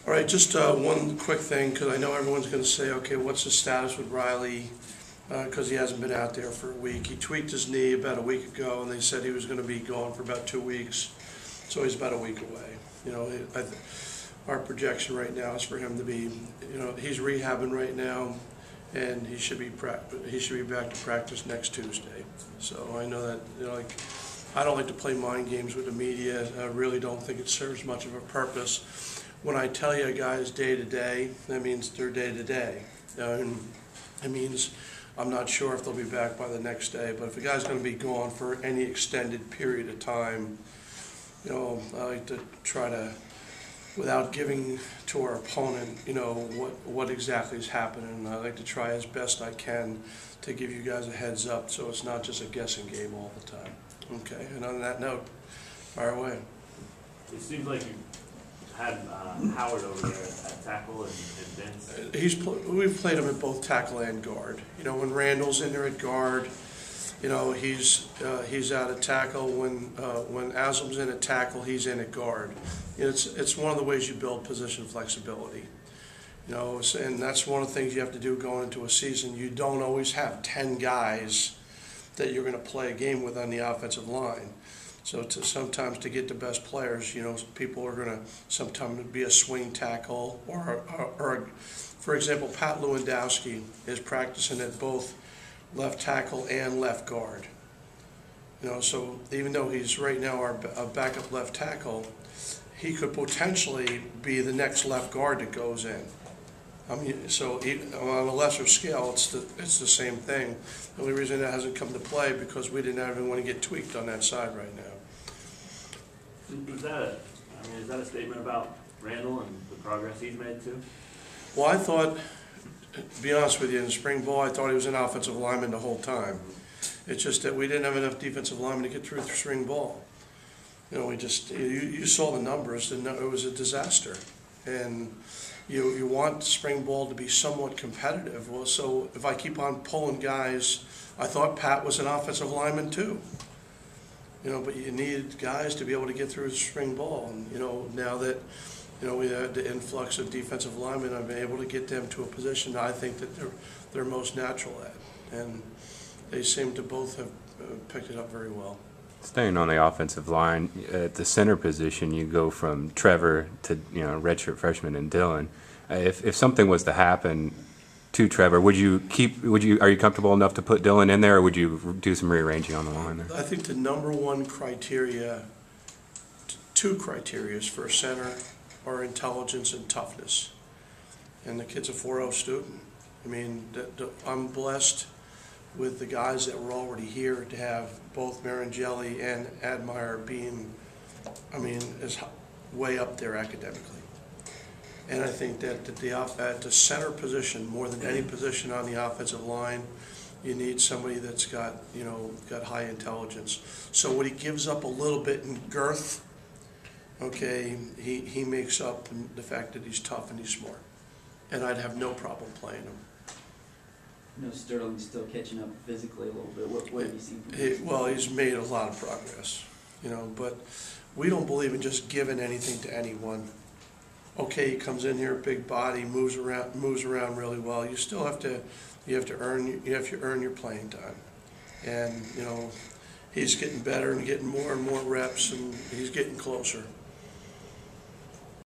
All right, just one quick thing, because I know everyone's going to say, okay, what's the status with Riley? Because he hasn't been out there for a week. He tweaked his knee about a week ago, and they said he was going to be gone for about 2 weeks. So he's about a week away. You know, our projection right now is for him to be, you know, he's rehabbing right now, and he should be back to practice next Tuesday. So I know that, you know, like, I don't like to play mind games with the media. I really don't think it serves much of a purpose. When I tell you a guy's day to day, that means they're day to day. And it means I'm not sure if they'll be back by the next day, but if a guy's going to be gone for any extended period of time, you know, I like to try to, without giving to our opponent, you know, what exactly is happening. I like to try as best I can to give you guys a heads up so it's not just a guessing game all the time. Okay, and on that note, fire away. It seems like you had Howard over there at tackle and Vince. We've played him at both tackle and guard. You know, when Randall's in there at guard, you know, he's out at tackle. When Aslam's in at tackle, he's in at guard. You know, it's one of the ways you build position flexibility. You know, and that's one of the things you have to do going into a season. You don't always have 10 guys that you're going to play a game with on the offensive line. So sometimes to get the best players, you know, people are going to sometimes be a swing tackle or for example, Pat Lewandowski is practicing at both left tackle and left guard. You know, so even though he's right now our backup left tackle, he could potentially be the next left guard that goes in. I mean, so on a lesser scale, it's the same thing. The only reason that hasn't come to play because we didn't even want to get tweaked on that side right now. Is that a statement about Randall and the progress he's made too? Well, I thought, to be honest with you, in spring ball, I thought he was an offensive lineman the whole time. It's just that we didn't have enough defensive linemen to get through spring ball. You know, you saw the numbers, and it was a disaster. And you want spring ball to be somewhat competitive. Well, so if I keep on pulling guys, I thought Pat was an offensive lineman too. You know, but you need guys to be able to get through spring ball. And, you know, now that, you know, we had the influx of defensive linemen, I've been able to get them to a position that I think that they're most natural at. And they seem to both have picked it up very well. Staying on the offensive line, at the center position, you go from Trevor to, you know, redshirt freshman and Dylan. If something was to happen to Trevor, are you comfortable enough to put Dylan in there, or would you do some rearranging on the line there? I think the number one criteria, two criteria for a center are intelligence and toughness. And the kid's a 4.0 student. I mean, I'm blessed with the guys that were already here to have both Marangelli and Admire being, I mean, is way up there academically. And I think that at the center position, more than any position on the offensive line, you need somebody that's got, you know, got high intelligence. So when he gives up a little bit in girth, okay, he makes up the fact that he's tough and he's smart. And I'd have no problem playing him. You know, Sterling's still catching up physically a little bit. What have you seen from him? Well, he's made a lot of progress, you know, but we don't believe in just giving anything to anyone. Okay, he comes in here, big body, moves around really well. You still have to earn your playing time, and you know, he's getting better and getting more and more reps, and he's getting closer.